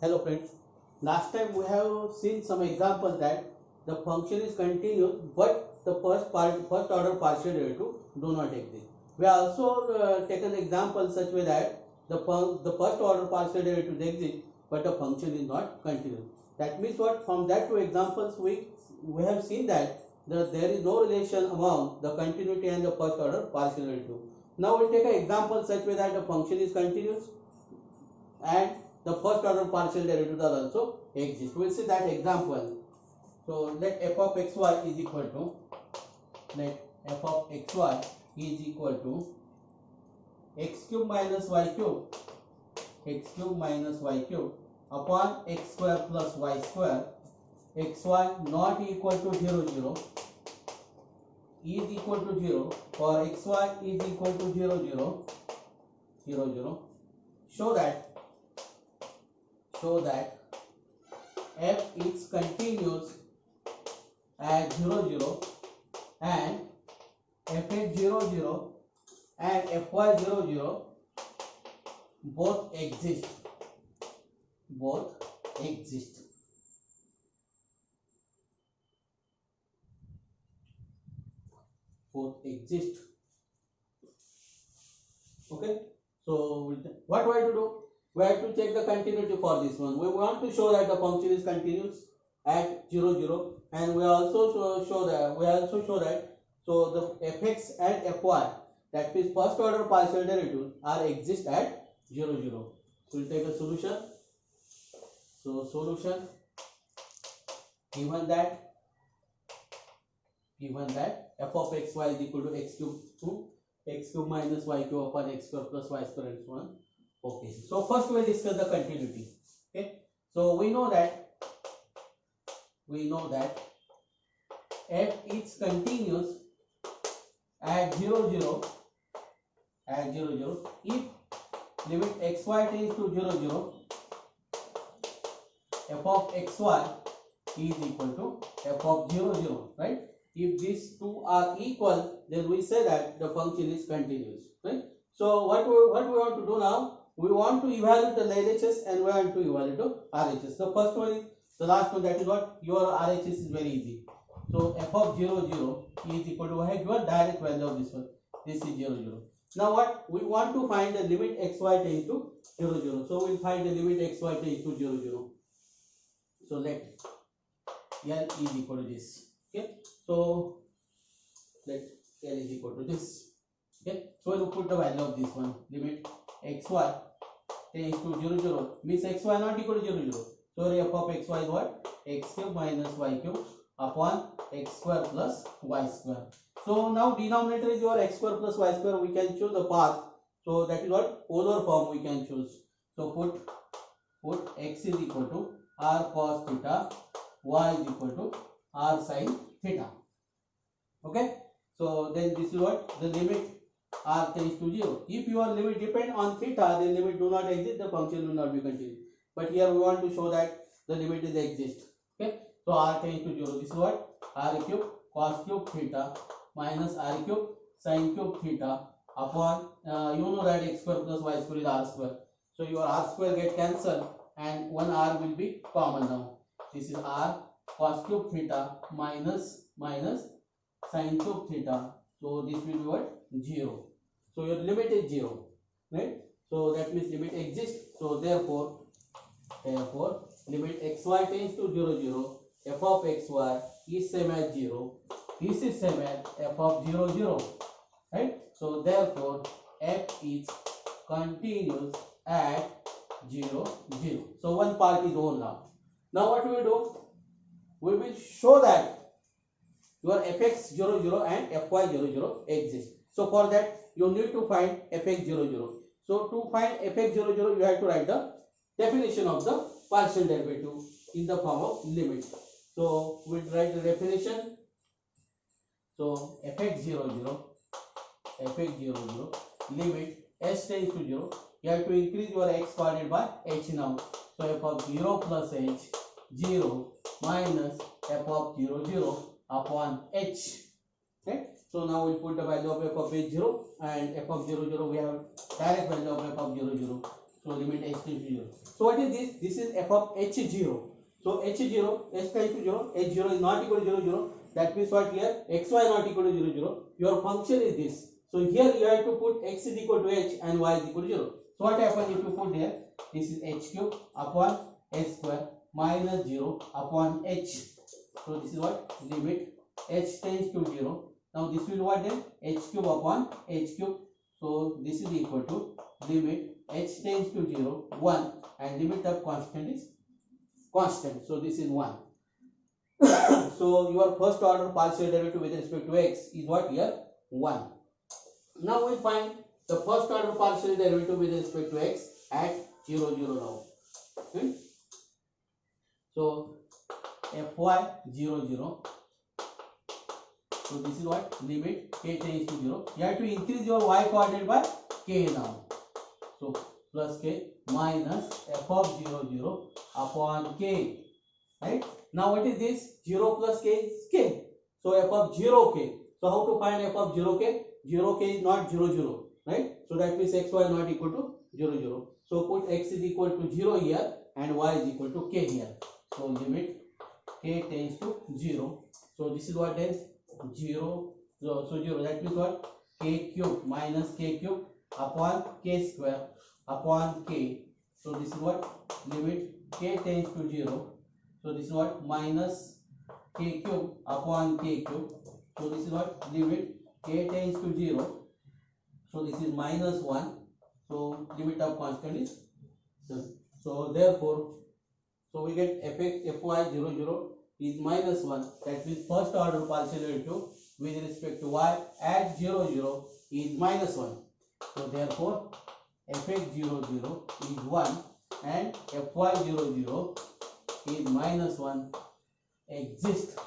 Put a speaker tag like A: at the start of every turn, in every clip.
A: Hello friends, last time we have seen some examples that the function is continuous but the first order partial derivative do not exist. We have also taken examples such way that the first order partial derivatives exist but the function is not continuous. That means what? From that two examples we have seen that there is no relation among the continuity and the first order partial derivative. Now we will take an example such way that the function is continuous and the first order partial derivatives are also exist. We will see that example. So let f of xy is equal to x cube minus y cube upon x square plus y square. Xy not equal to 0 is equal to 0 for xy is equal to 0 show that f is continuous at 0 and fx 0 and fy 0 both exist. Okay, so what we have to do? We have to check the continuity for this one. We want to show that the function is continuous at 0 and we also show that so the fx and fy, that is first order partial derivatives, are exist at 0. So we'll take a solution. So solution, given that f of xy is equal to x cube minus y cube upon x square plus y square and so on. Okay, so first we'll discuss the continuity. Okay, so we know that f is continuous at 0 if limit xy tends to 0 f of xy is equal to f of 0, right? If these two are equal, then we say that the function is continuous, right? So what we want to do now, we want to evaluate the LHS and we want to evaluate the RHS. The first one is the last one, that is what your RHS is very easy. So f of 0 is equal to, I have given direct value of this one. This is 0. Now what we want to find the limit xy tends to 0. So we will find the limit xy tends to 0. So let L is equal to this. Okay, so let L is equal to this. Okay, so we will put the value of this one. Limit xy tends to 0 means xy not equal to 0. So f of xy is what? X cube minus y cube upon x square plus y square. So now denominator is your x square plus y square. We can choose the path. So that is what polar form we can choose. So put x is equal to r cos theta, y is equal to r sin theta. Okay, so then this is what the limit r tends to 0. If your limit depend on theta, then limit do not exist, the function will not be continuous. But here we want to show that the limit is exist. Okay, so r tends to 0. This is what? R cube cos cube theta minus r cube sin cube theta upon you know that x square plus y square is r square. So your r square get cancelled and one r will be common now. This is r cos cube theta minus sin cube theta. So this will be what? 0. So your limit is 0, right? So that means limit exists. So therefore limit xy tends to 0, f of xy is same as 0. This is same as f of 0, right? So therefore f is continuous at 0. So one part is whole now. Now what we will do? We will show that your fx 0 and fy 0 exist. So for that you need to find fx 0. So to find fx 0 you have to write the definition of the partial derivative in the form of limit. So we will write the definition. So fx 0 limit s tends to 0. You have to increase your x coordinate by h now. So f of 0 plus h 0 minus f of 0 upon h. Okay, so now we put the value of f of h0 and f of 0 we have direct value of f of 0. So limit h tends to 0. So what is this? This is f of h0. So h0, h tends to 0, h0 is not equal to 0, 0. That means what here? Xy not equal to 0, 0. Your function is this. So here you have to put x is equal to h and y is equal to 0. So what happens if you put here? This is h cube upon h square minus 0 upon h. So this is what? Limit h tends to 0. Now this will be what then? H cube upon h cube. So this is equal to limit h tends to 0, 1, and limit of constant is constant. So this is 1. So your first order partial derivative with respect to x is what here? 1. Now we find the first order partial derivative with respect to x at 0, 0 now. Okay? So fy 0, 0. So this is what? Limit k tends to 0. You have to increase your y coordinate by k now. So plus k minus f of 0, 0 upon k. Right? Now what is this? 0 plus k is k. So f of 0k. So how to find f of 0k? 0k is not 0, 0. Right? So that means xy not equal to 0, 0. So put x is equal to 0 here and y is equal to k here. So limit k tends to 0. So this is what then? 0. So 0. That means what? K cube minus k cube upon k square upon k. So this is what? Limit k tends to 0. So this is what? Minus k cube upon k cube. So this is what? Limit k tends to 0. So this is minus 1. So limit of constant is 7. So therefore, so we get fy 0, 0 is minus 1. That means first order partial derivative with respect to y at 0, 0 is minus 1. So therefore, fx 0, 0 is 1 and fy 0, 0 is minus 1 exist.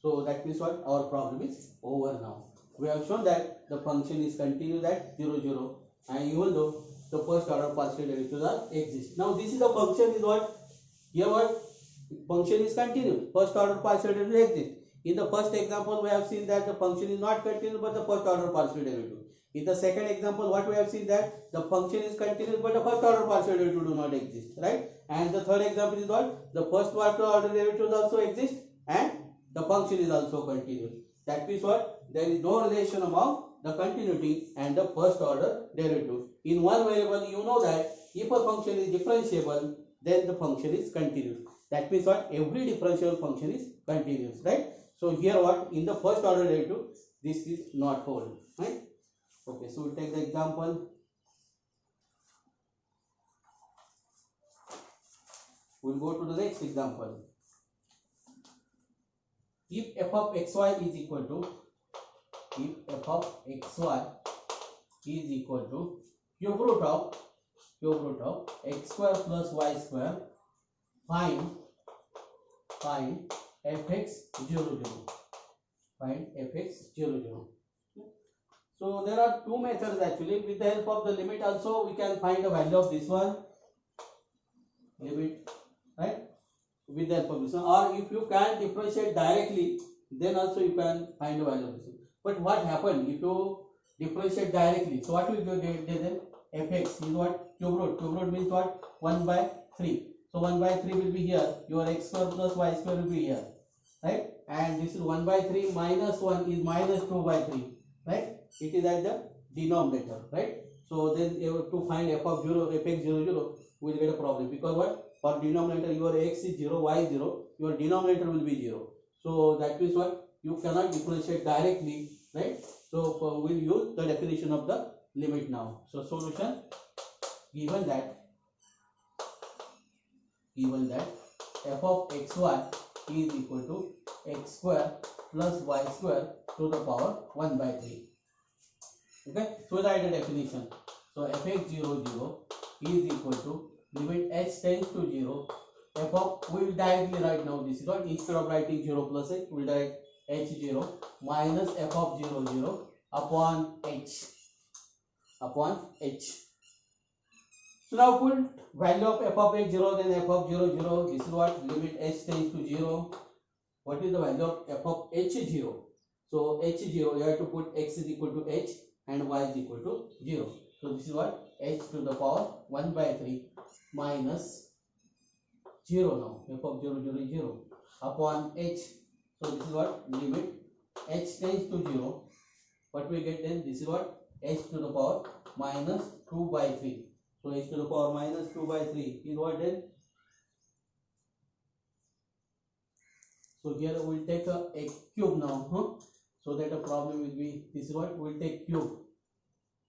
A: So that means what? Our problem is over now. We have shown that the function is continuous at 0, 0, and even though the first order partial derivatives are exist. Now this is the function is what? Here what? Function is continuous. First order partial derivative exists. In the first example, we have seen that the function is not continuous but the first order partial derivative. In the second example, what we have seen that the function is continuous but the first order partial derivative do not exist, right? And the third example is what? The first order derivatives also exist and the function is also continuous. That means what? There is no relation among the continuity and the first order derivative. In one variable, you know that if a function is differentiable, then the function is continuous. That means what? Every differentiable function is continuous, right? So here what? In the first order derivative, this is not hold, right? Okay, so we'll take the example. We'll go to the next example. If f of xy is equal to cube root of x square plus y square, find fx 0, 0. Find fx 0, 0. So there are two methods actually. With the help of the limit also we can find the value of this one. Limit, right? With the help of this one. Or if you can differentiate directly, then also you can find the value of this one. But what happened if you differentiate directly? So what will you get then? Fx is what? Cube root. Cube root means what? 1 by 3. So 1 by 3 will be here. Your x square plus y square will be here. Right? And this is 1 by 3 minus 1 is minus 2 by 3. Right? It is at the denominator. Right? So then to find f of 0, fx 0, 0, we will get a problem. Because what? For denominator, your x is 0, y is 0. Your denominator will be 0. So that means what? You cannot differentiate directly. Right? So we will use the definition of the limit now. So solution, given that f of xy is equal to x square plus y square to the power 1 by 3. Okay, so that is the definition. So fx 0, 0 is equal to limit h tends to 0. F of, we will directly write now this is what, instead of writing 0 plus h, we will write h0 minus f of 0, 0 upon h. So now put value of f of x0, then f of 0, 0. This is what? Limit h tends to 0. What is the value of f of h0? So h0, you have to put x is equal to h and y is equal to 0. So this is what? H to the power 1 by 3 minus 0 now. F of 0, 0 is 0 upon H. So this is what? Limit H tends to 0. What we get then? This is what? H to the power minus 2 by 3. So H to the power minus 2 by 3 is what then? So here we will take a cube now. So that the problem will be, this is what? We will take cube.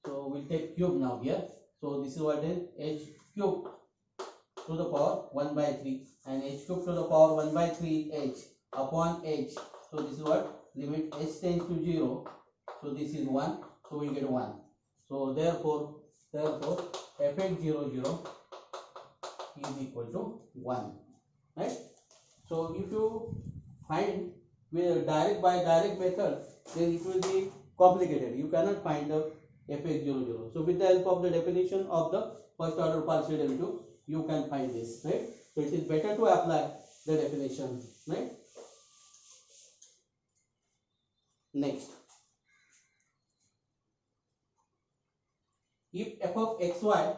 A: So we will take cube now here. So this is what then? H cube to the power 1 by 3 and H cube to the power 1 by 3 H upon H. So this is what? Limit H tends to 0. So this is 1. So we get 1. So therefore fx 0 0 is equal to 1. Right? So if you find with direct method, then it will be complicated. You cannot find the fx 0 0. So with the help of the definition of the first order partial derivative, you can find this, right? So it is better to apply the definition, right? Next, if f of xy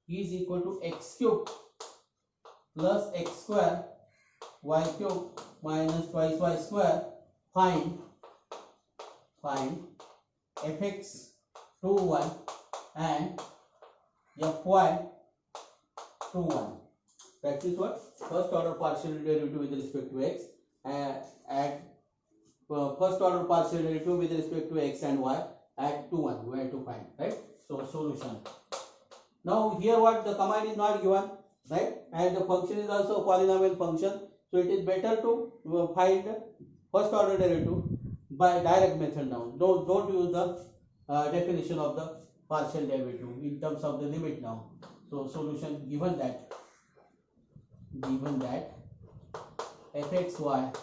A: is equal to x cube plus x square y cube minus twice y square, find fx 2 1 and fy 2 1. That is what? First order partial derivative with respect to x, at first order partial derivative with respect to x and y at 2 1 we have to find, right? So solution. Now here what? The command is not given, right? And the function is also a polynomial function. So it is better to find first order derivative by direct method now. Don't use the definition of the partial derivative in terms of the limit now. So solution, given that fxy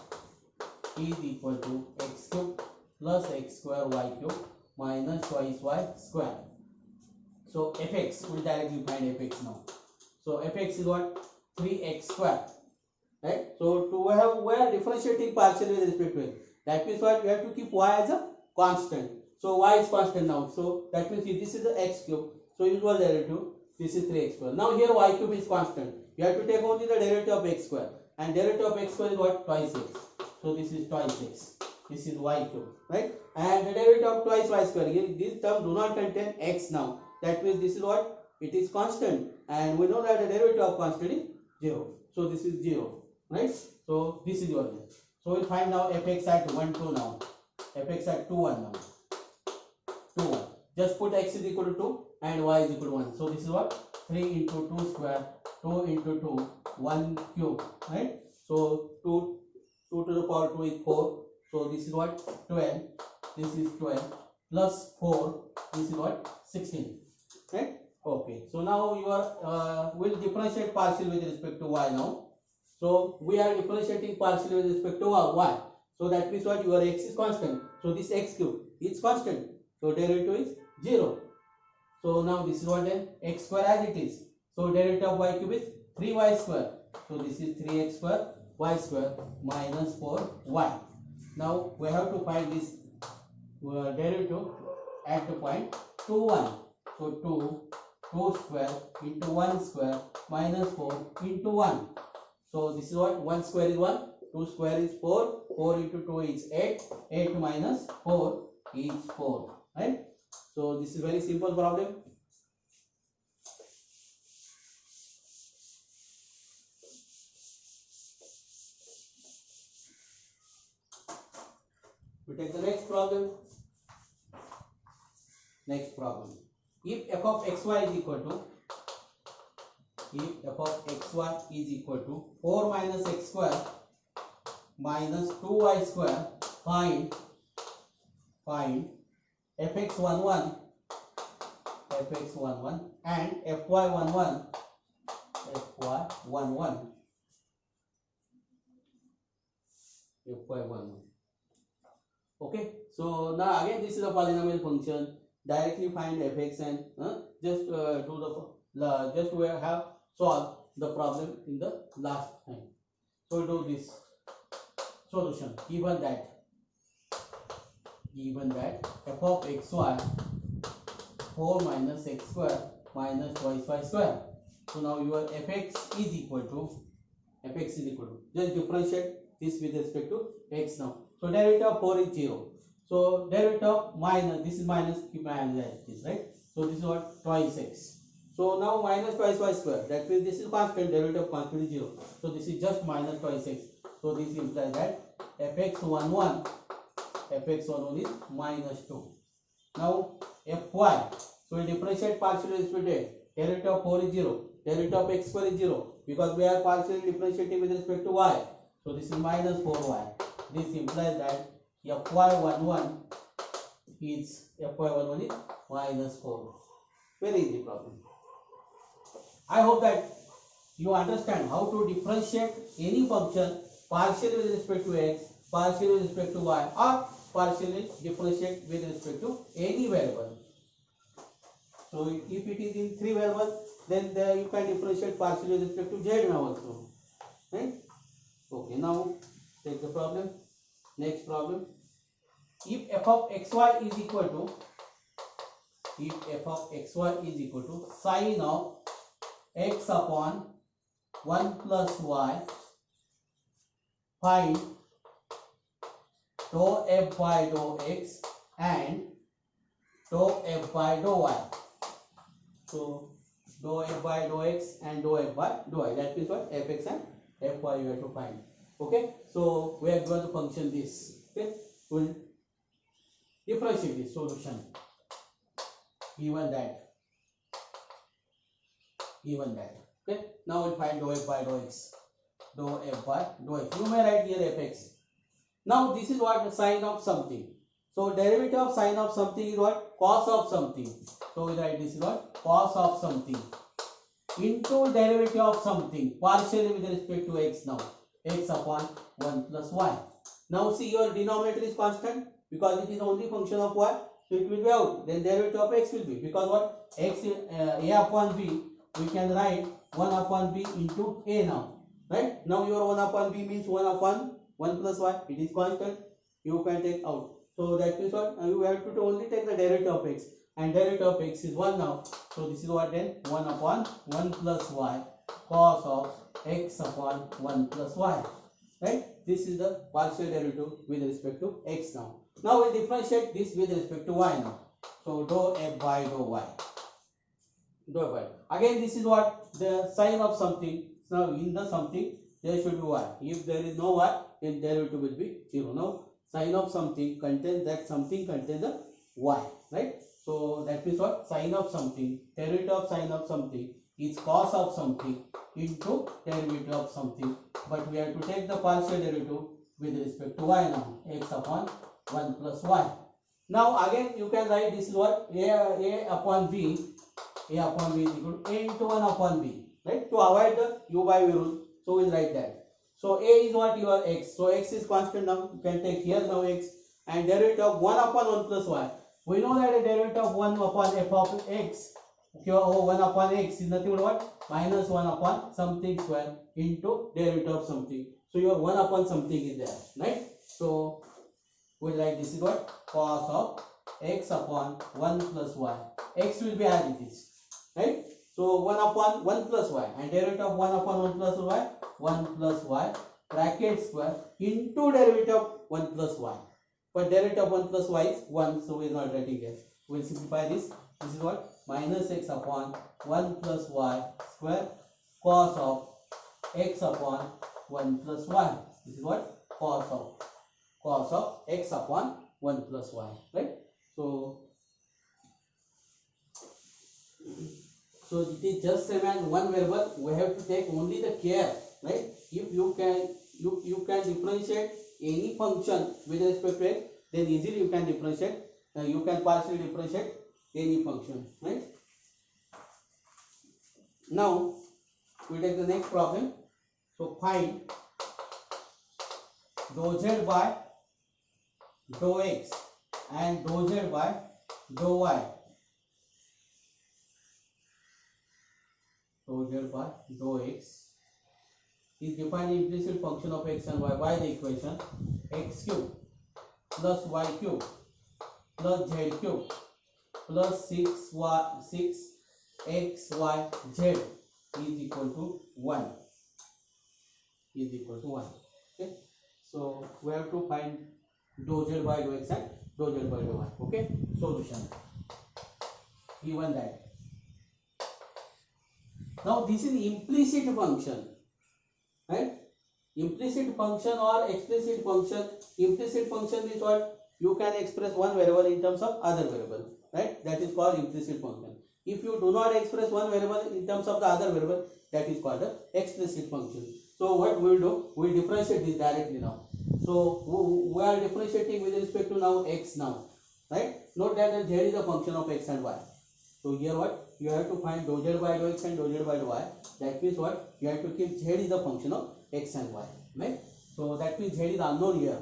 A: is equal to x cube plus x square y cube minus twice y square. So fx, we directly find fx now. So fx is what? 3x square, right? So we are differentiating partially with respect to x. That means what? We have to keep y as a constant. So y is constant now. So that means this is the x cube. So usual derivative. This is 3x square. Now here y cube is constant. You have to take only the derivative of x square. And derivative of x square is what? Twice x. So this is twice x. This is y cube, right? And the derivative of twice y square. This term do not contain x now. That means this is what? It is constant. And we know that the derivative of constant is 0. So this is 0, right? So this is your name. So we'll find now fx at 1 2 now. Fx at 2 1 now. 2 1. Just put x is equal to 2 and y is equal to 1. So this is what? 3 into 2 square, 2 into 2, 1 cube, right? So 2 to the power 2 is 4. So this is what? 12. This is 12 plus 4. This is what? 16. Right? Okay. So now you are will differentiate partially with respect to y now. So we are differentiating partially with respect to y. So that means what? Your x is constant. So this x cube is constant. So derivative is 0. So now this is what then? X square as it is. So derivative of y cube is 3y square. So this is 3x square y square minus 4y. Now we have to find this derivative at the point 2 1. So 2 square into 1 square minus 4 into 1. So this is what? 1 square is 1, 2 square is 4, 4 into 2 is 8, 8 minus 4 is 4, right? So this is very simple problem. We take the next problem. Next problem. If f of xy is equal to 4 minus x square minus 2y square, find fx11 and fy11. Okay, so now again this is a polynomial function. Directly find fx and just we have solved the problem in the last time. So do this solution, given that given that f of xy 4 minus x square minus twice y square. So now your fx is equal to just differentiate this with respect to x now. So derivative of 4 is 0. So derivative of minus, this is minus, keep minus like this, right? So this is what? Twice x. So now minus twice y square, that means this is constant, derivative of constant is 0. So this is just minus twice x. So this implies that fx11 is minus 2. Now fy, so we differentiate partially with derivative of 4 is 0, derivative of x square is 0, because we are partially differentiating with respect to y. So this is minus 4y. This implies that fy11 is minus 4. Very easy problem. I hope that you understand how to differentiate any function partially with respect to x, partially with respect to y, or partially differentiate with respect to any variable. So if it is in 3 variables, then you can differentiate partially with respect to z now also. Right? Okay, now take the problem. Next problem. If f of xy is equal to sine of x upon 1 plus y, find dou f by dou x and dou f by dou y. So dou f by dou x and dou f by dou y. That means what? Fx and fy you have to find. Okay. So we are going to function this. Okay. We'll differentiate this solution. Given that. Okay. Now we'll find dou f by dou x. Dou f by dou x. You may write here fx. Now this is what? The sine of something. So derivative of sine of something is what? Cos of something. So we write this is what? Cos of something into derivative of something partially with respect to x now. X upon 1 plus y. Now see, your denominator is constant because it is only function of y. So it will be out. Then derivative of x will be, because what? X is a upon b. We can write 1 upon b into a now. Right? Now your 1 upon b means 1 upon 1 plus y. It is constant. You can take out. So that means what? You have to only take the derivative of x. And derivative of x is 1 now. So this is what then? 1 upon 1 plus y cos of x upon 1 plus y. Right? This is the partial derivative with respect to x now. Now we differentiate this with respect to y now. So dou f by dou y. Dou f by. Again this is what? The sign of something. Now in the something there should be y. If there is no y, then derivative will be 0. Now sign of something contains that something contains the y. Right? So that means what? Sine of something, derivative of sine of something is cos of something into derivative of something. But we have to take the partial derivative with respect to y now. X upon 1 plus y. Now again you can write this is what? A upon b. A upon b is equal to a into 1 upon b. Right? To avoid the u by v rule. So we'll write that. So a is what? Your x. So x is constant now. You can take here now x. And derivative of 1 upon 1 plus y. We know that the derivative of 1 upon f of x, okay, or 1 upon x is nothing but what? Minus 1 upon something square into derivative of something. So your 1 upon something is there, right? So we write this is what? Cos of x upon 1 plus y. X will be as it is, right? So 1 upon 1 plus y and derivative of 1 upon 1 plus y, 1 plus y bracket square into derivative of 1 plus y. But derivative of 1 plus y is 1, so we are not writing here. We will simplify this. This is what? Minus x upon 1 plus y square cos of x upon 1 plus y. This is what? Cos of x upon 1 plus y. Right? So it is just same as one variable. We have to take only the care. Right? If you can differentiate any function with respect to x, then easily you can differentiate. You can partially differentiate any function, right? Now we take the next problem. So find dou z by dou x and dou z by dou y. Dou z by dou x is defined implicit function of x and y by the equation x cube plus y cube plus z cube plus 6xyz is equal to 1. Is equal to 1. Okay. So we have to find dou z by dou x and dou z by dou y. Okay. Solution. Given that. Now this is implicit function. Right? Implicit function or explicit function. Implicit function is what? You can express one variable in terms of other variable. Right? That is called implicit function. If you do not express one variable in terms of the other variable, that is called the explicit function. So what we will do? We will differentiate this directly now. So we are differentiating with respect to now x now. Right? Note that z is a function of x and y. So here what? You have to find dou z by dou x and dou z by dou y. That means what? You have to keep z is a function of x and y. Right? So that means z is unknown here.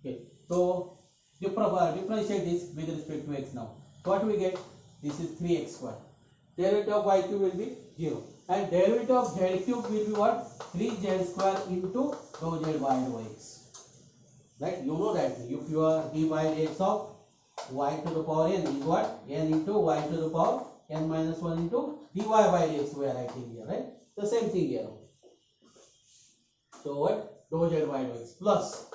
A: Okay. So differentiate this with respect to x now. So what we get? This is 3x square. Derivative of y cube will be 0. And derivative of z cube will be what? 3z square into dou z by dou x. Right? You know that if you are d by dx of y to the power n is what? N into y to the power n minus 1 into dy by dx we are writing here. Right? The same thing here. So what? Dou z by dou x plus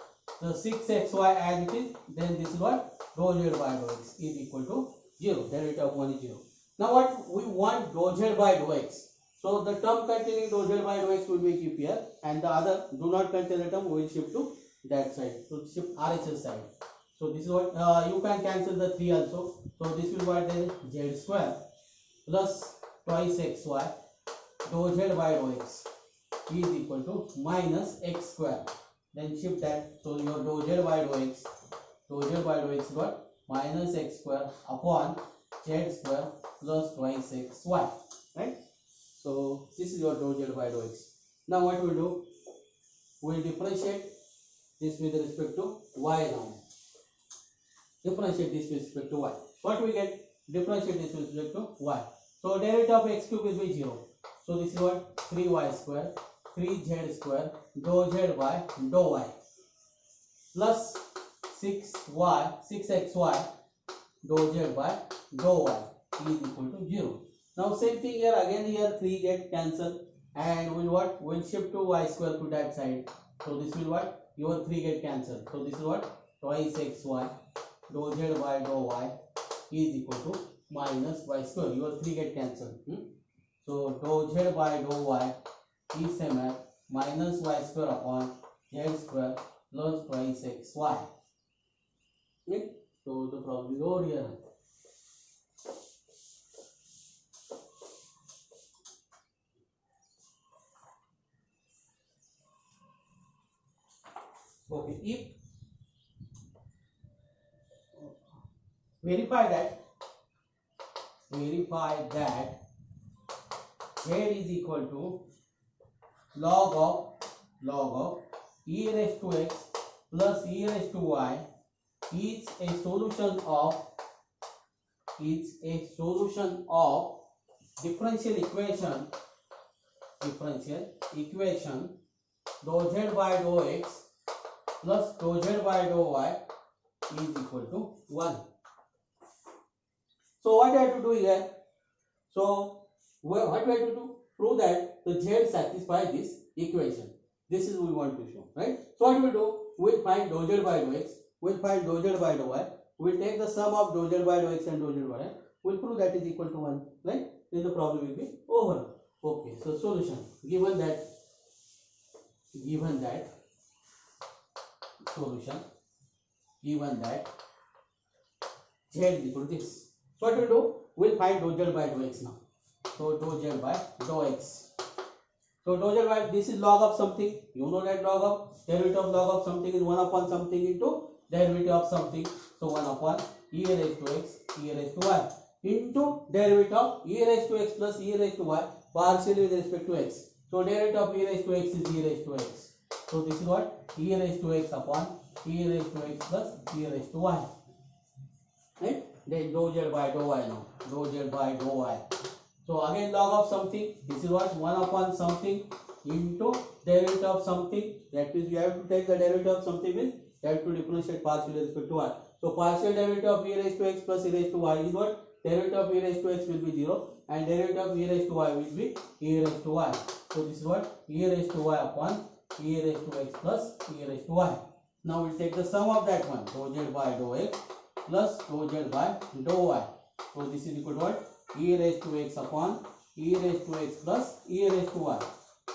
A: the 6xy as it is. Then this is what? Dou z by dou x is equal to 0. Derivative of 1 is 0. Now what? We want dou z by dou x. So the term containing dou z by dou x will be keep here, and the other do not contain the term will shift to that side. So shift RHS side. So this is what you can cancel the 3 also. So this will what then z square plus twice xy dou z by dou x is equal to minus x square. Then shift that. So your dou z by dou x is what? Minus x square upon z square plus twice xy. Right? So this is your dou z by dou x. Now what we'll do? We'll differentiate this with respect to y now. Differentiate this with respect to y. What we get? Differentiate this with respect to y. So derivative of x cube will be 0. So this is what? 3y square, 3z square, dou z by dou y plus 6xy dou z by dou y is equal to 0. Now same thing here, again here 3 get cancelled, and will what? Will shift to y square to that side. So this will what? Your 3 get cancelled. So this is what? Twice xy dou z by dou y is equal to minus y square. Your 3 get cancelled. So dou z by dou y is same as minus y square upon z square plus twice xy. Okay? So the problem is over here. Okay, if verify that z is equal to log of e raised to x plus e raised to y is a solution of differential equation dou z by dou x plus dou z by dou y is equal to 1. So what I have to do here? So what we have to do? Prove that the z satisfies this equation. This is we want to show, right? So what we will do? We'll find dou z by dou x. We'll find dou z by dou y. We'll take the sum of dou z by dou x and dou z by y. We'll prove that is equal to 1, right? Then the problem will be over. Okay. So solution. Given that solution. Given that z is equal to this. So what we'll do? We'll find dou z by dou x now. So dou z by dou x. So dou z by, this is log of something. You know that log of derivative of log of something is 1 upon something into derivative of something. So 1 upon e raised to x, e raised to y into derivative of e raised to x plus e raised to y partially with respect to x. So derivative of e raised to x is e raised to x. So this is what? E raised to x upon e raised to x plus e raised to y. Right? Then dou z by dou y now. Dou z by dou y. So again log of something. This is what? 1 upon something into derivative of something. That means you have to take the derivative of something means you have to differentiate partially with respect to y. So partial derivative of e raised to x plus e raised to y is what? Derivative of e raised to x will be 0 and derivative of e raised to y will be e raised to y. So this is what? E raised to y upon e raised to x plus e raised to y. Now we'll take the sum of that one. Dou z by dou x plus dou z by dou y. So this is equal to what? E raised to x upon e raised to x plus e raised to y.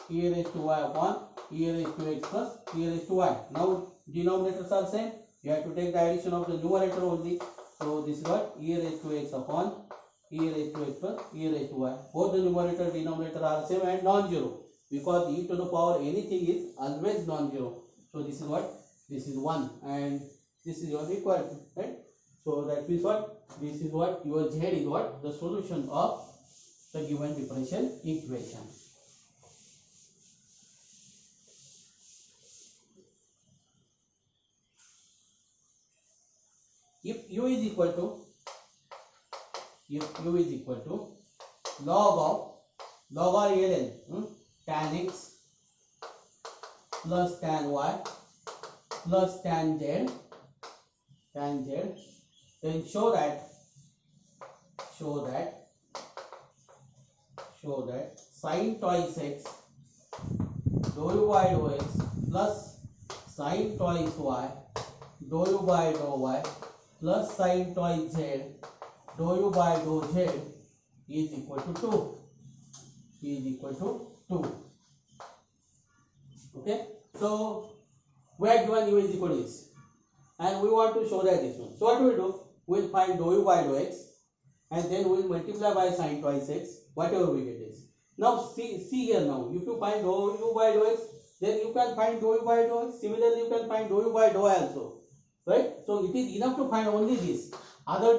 A: E raised to y upon e raised to x plus e raised to y. Now denominators are same. You have to take the addition of the numerator only. So this is what? E raised to x upon e raised to x plus e raised to y. Both the numerator and denominator are same and non-zero, because e to the power anything is always non-zero. So this is what? This is 1 and this is your equality, right? So that means what? This is what your z is what? The solution of the given differential equation. If u is equal to log or ln tan x plus tan y plus tan z, then show that sin twice x dou u by dou x plus sin twice y dou u by dou y plus sin twice z dou u by dou z is equal to 2. Okay, so we are given u is equal to this and we want to show that this one. So what we will do? We will find dou u by dou x and then we will multiply by sin twice x, whatever we get is. Now see here now, if you find dou u by dou x, then you can find dou u by dou x. Similarly you can find dou u by dou y also, right? So it is enough to find only this. Other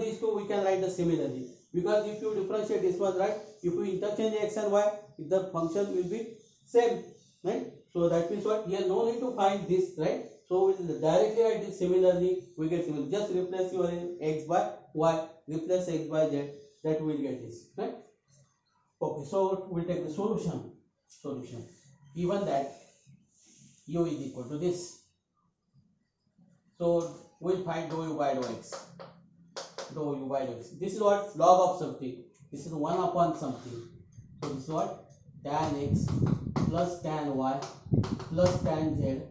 A: these two we can write the similarly, because if you differentiate this one, right, if you interchange x and y, the function will be same, right? So that means what? Here no need to find this, right? So we will directly write this similarly, we get similar. Just replace your x by y, replace x by z, that we will get this, right? Okay, so we will take the solution. Given that u is equal to this, so we will find dou u by dou x. This is what? Log of something. This is 1 upon something. So this is what? Tan x plus tan y plus tan z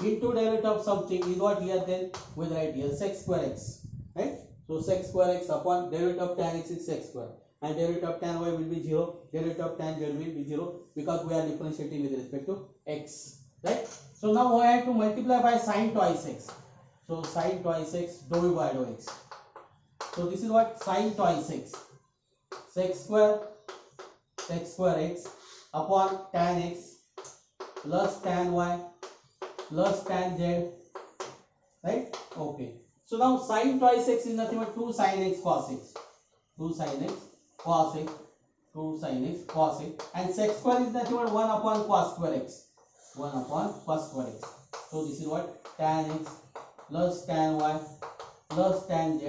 A: into derivative of something is what? Here then we will write here sec square x, right? So sec square x upon derivative of tan x is sec square and derivative of tan y will be 0, derivative of tan z will be 0, because we are differentiating with respect to x, right? So now I have to multiply by sin twice x. So sin twice x dou u by dou x. So this is what? Sin twice x, sec square x upon tan x plus tan y plus tan z, right? Okay. So now sin twice x is nothing but 2 sin x cos x, 2 sin x cos x, 2 sin x cos x, and sec square is nothing but 1 upon cos square x, 1 upon cos square x. So this is what? Tan x plus tan y plus tan z,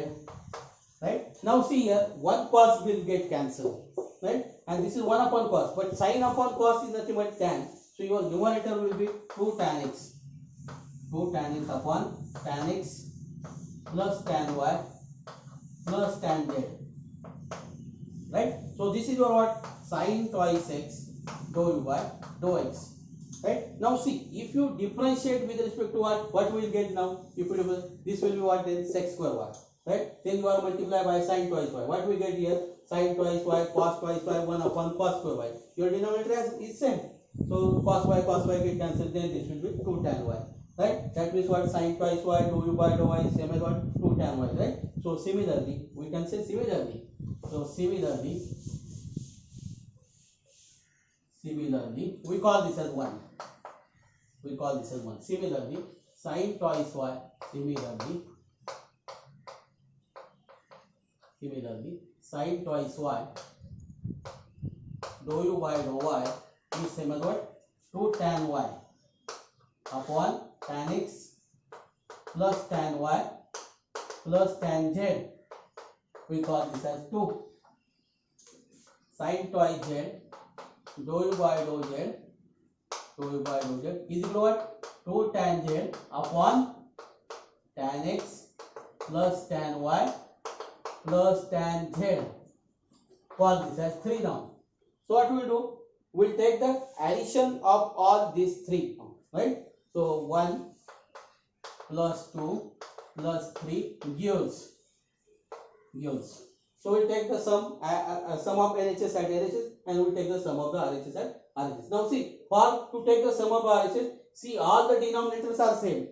A: right? Now see here, 1 cos will get cancelled, right? And this is 1 upon cos, but sin upon cos is nothing but tan. So your numerator will be 2 tan x upon tan x plus tan y plus tan z, right? So this is your what? Sin twice x dou u by dou x, right? Now see, if you differentiate with respect to what we will get now? If you differentiate, this will be what then? Sec square y, right? Then you are multiply by sin twice y. What we get here? Sin twice y cos twice y 1 upon cos square y. Your denominator is same. So cos y get cancelled, then this will be 2 tan y, right? That means what? Sin twice y dou u by dou y is same as what? 2 tan y, right? So similarly, we can say similarly. So similarly, we call this as 1. Similarly, sin twice y, similarly sin twice y dou u by dou y is same as what? 2 tan y upon tan x plus tan y plus tan z. We call this as 2. Sin twice z dou u by dou z is equal to what? 2 tan z upon tan x plus tan y plus tan z. Call this as 3 now. So what we'll do? We'll take the addition of all these 3, right? So 1 plus 2 plus 3 gives. So we'll take the sum of LHS at LHS, and we'll take the sum of the RHS at RHS. Now see, to take the sum of RHS, see, all the denominators are same.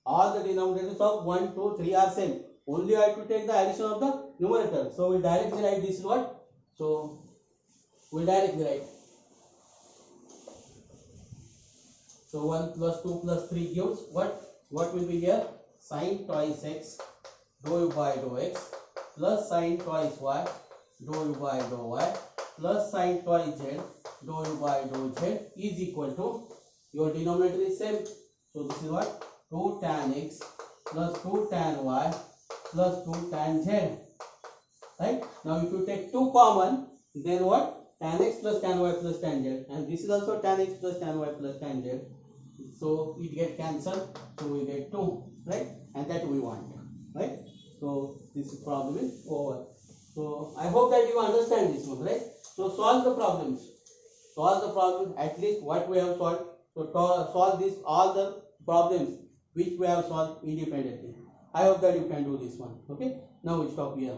A: All the denominators of 1, 2, 3 are same. Only I have to take the addition of the numerator. So we'll directly write this what? So we'll directly write. So 1 plus 2 plus 3 gives what? What will be here? Sin twice x dou u by dou x plus sin twice y dou u by dou y plus sin twice z dou u by dou z is equal to, your denominator is same. So this is what? 2 tan x plus 2 tan y plus 2 tan z. Right? Now if you take 2 common, then what? Tan x plus tan y plus tan z, and this is also tan x plus tan y plus tan z. So it gets cancelled. So we get 2, right? And that we want, right? So this problem is over. So I hope that you understand this one, right? So solve the problems. At least what we have solved. So solve this, all the problems which we have solved independently. I hope that you can do this one. Okay. Now we stop here.